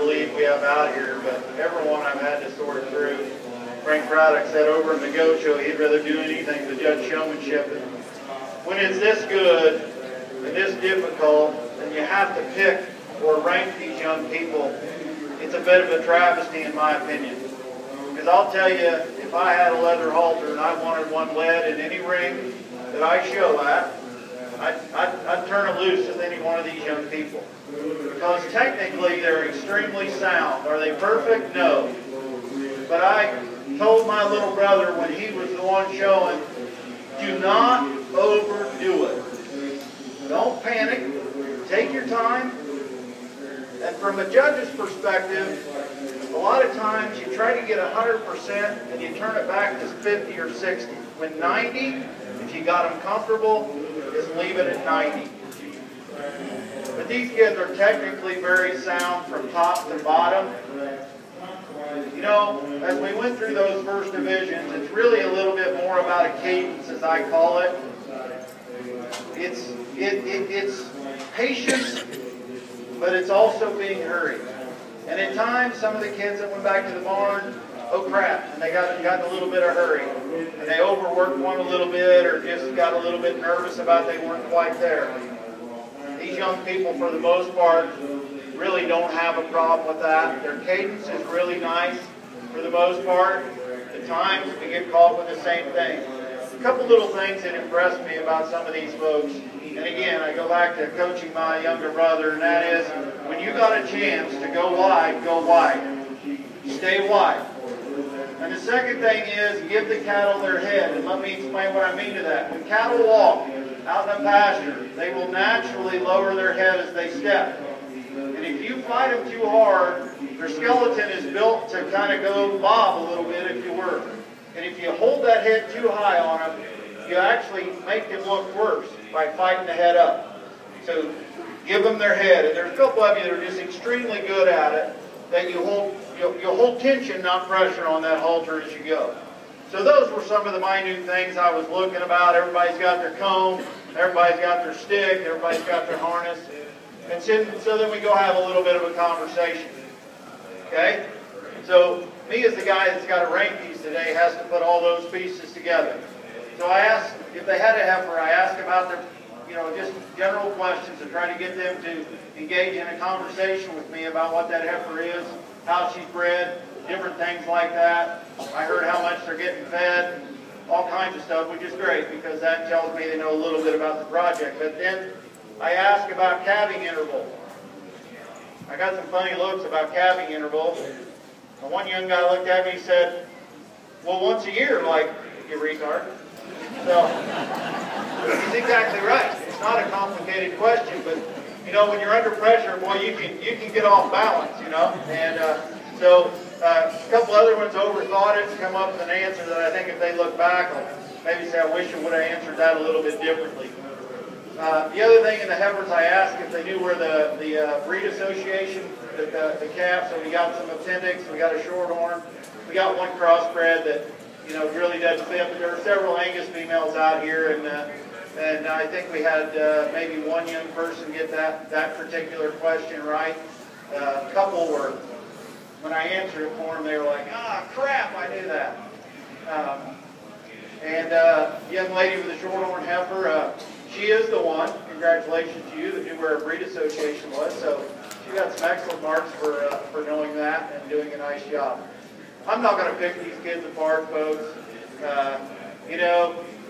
believe we have out here, but everyone I've had to sort through. Frank Craddock said over in the Go Show he'd rather do anything to judge showmanship. And when it's this good and this difficult, and you have to pick or rank these young people, it's a bit of a travesty in my opinion. Because I'll tell you, if I had a leather halter and I wanted one led in any ring that I show at, I'd turn it loose with any one of these young people. Because technically they're extremely sound. Are they perfect? No. But I told my little brother when he was the one showing, do not overdo it. Don't panic. Take your time. And from a judge's perspective, a lot of times you try to get 100% and you turn it back to 50 or 60. When 90, if you got them comfortable, just leave it at 90. But these kids are technically very sound from top to bottom. You know, as we went through those first divisions, it's really a little bit more about a cadence, as I call it. It's patience, but it's also being hurried. And at times, some of the kids that went back to the barn, oh crap, and they got in a little bit of hurry. And they overworked one a little bit or just got a little bit nervous about they weren't quite there. These young people, for the most part, really don't have a problem with that. Their cadence is really nice for the most part. At times, we get caught with the same thing. A couple little things that impressed me about some of these folks. And again, I go back to coaching my younger brother, and that is, when you got a chance to go wide, go wide. Stay wide. And the second thing is, give the cattle their head. And let me explain what I mean to that. When cattle walk out in the pasture, they will naturally lower their head as they step. And if you fight them too hard, their skeleton is built to kind of go bob a little bit, if you were. And if you hold that head too high on them, you actually make them look worse by fighting the head up. So give them their head. And there's a couple of you that are just extremely good at it, that you'll hold tension, not pressure on that halter as you go. So those were some of the minute things I was looking about. Everybody's got their comb, everybody's got their stick, everybody's got their harness. And so then we go have a little bit of a conversation. Okay? So me as the guy that's got to rank these today has to put all those pieces together. So I asked, if they had a heifer, I asked about their, just general questions to try to get them to engage in a conversation with me about what that heifer is, how she's bred, different things like that. I heard how much they're getting fed, all kinds of stuff, which is great because that tells me they know a little bit about the project. But then I asked about calving interval. I got some funny looks about calving interval. And one young guy looked at me and said, well, once a year, like, you retard. So, he's exactly right. It's not a complicated question, but, when you're under pressure, boy, you can get off balance, And so, a couple other ones overthought it and come up with an answer that I think if they look back, I'll maybe say I wish I would have answered that a little bit differently. The other thing in the heifers, I asked if they knew where the breed association, the calf, so we got some appendix, we got a shorthorn, we got one crossbred that, really doesn't fit, but there are several Angus females out here, and I think we had maybe one young person get that particular question right. A couple were, when I answered it for them, they were like, ah, crap, I knew that. Young lady with the shorthorn heifer, she is the one, congratulations to you, that knew where a breed association was. So she got some excellent marks for knowing that and doing a nice job. I'm not going to pick these kids apart, folks.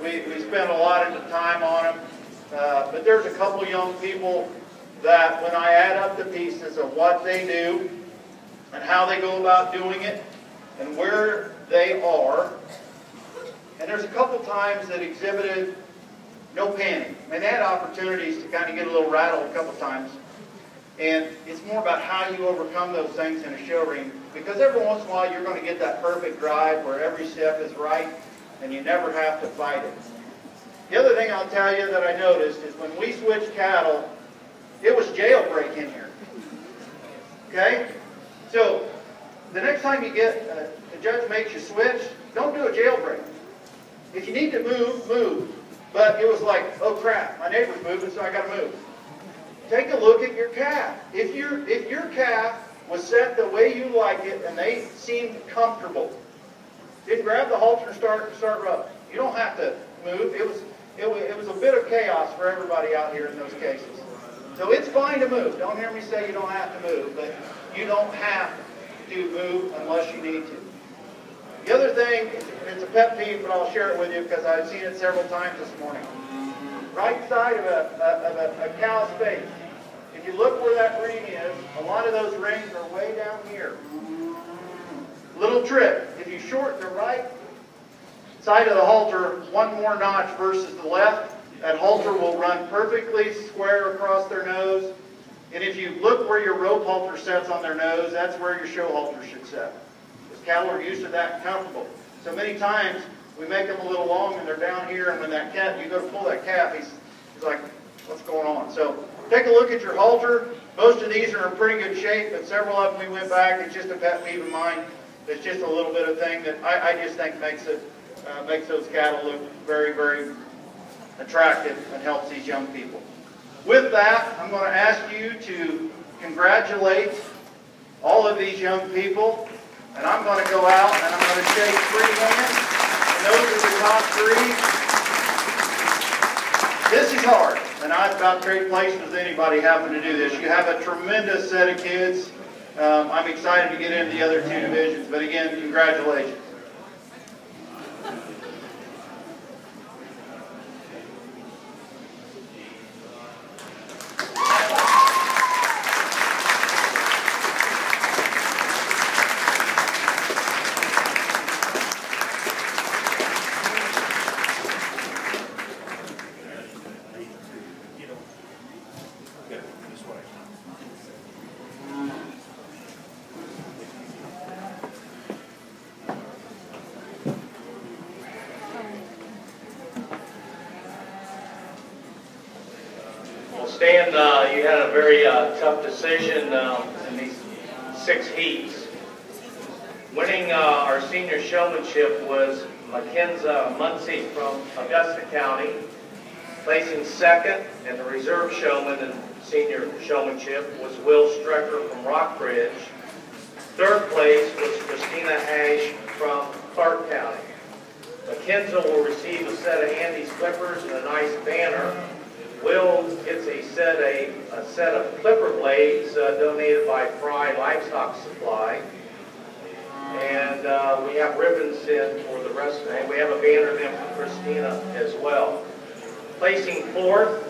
We spent a lot of time on them. But there's a couple young people that when I add up the pieces of what they do and how they go about doing it and where they are, and there's a couple times that exhibited no panic. I mean, they had opportunities to kind of get a little rattled a couple times. And it's more about how you overcome those things in a show ring. Because every once in a while you're going to get that perfect drive where every step is right and you never have to fight it. The other thing I'll tell you that I noticed is when we switched cattle, it was jailbreak in here. Okay? So, the next time you get, the judge makes you switch, don't do a jailbreak. If you need to move, move. But it was like, oh crap, my neighbor's moving, so I got to move. Take a look at your calf. If your calf was set the way you like it, and they seemed comfortable. Didn't grab the halter and start rubbing. You don't have to move. It was a bit of chaos for everybody out here in those cases. So it's fine to move. Don't hear me say you don't have to move, but you don't have to move unless you need to. The other thing, it's a pet peeve, but I'll share it with you because I've seen it several times this morning. Right side of a cow's face. If you look where that ring is, a lot of those rings are way down here. Little trick, if you shorten the right side of the halter one more notch versus the left, that halter will run perfectly square across their nose. And if you look where your rope halter sets on their nose, that's where your show halter should set. Because cattle are used to that and comfortable. So many times we make them a little long and they're down here, and when that cat, you go to pull that calf, he's like, what's going on? So take a look at your halter. Most of these are in pretty good shape, but several of them we went back. It's just a pet peeve of mine. It's just a little bit of thing that I just think makes those cattle look very, very attractive and helps these young people. With that, I'm going to ask you to congratulate all of these young people, and I'm going to go out and I'm going to shake 3 hands, and those are the top 3. This is hard, and I about trade places with anybody having to do this. You have a tremendous set of kids. I'm excited to get into the other 2 divisions, but again, congratulations. Stan, you had a very tough decision in these 6 heats. Winning our senior showmanship was Mackenzie Muncie from Augusta County. Placing 2nd, and the reserve showman in senior showmanship was Will Strecker from Rockbridge. 3rd place was Christina Ash from Clark County. Mackenzie will receive a set of Andy's clippers and a nice banner. Will gets a set of clipper blades donated by Fry Livestock Supply. And we have ribbons in for the rest of it. We have a banner then for Christina as well. Placing 4th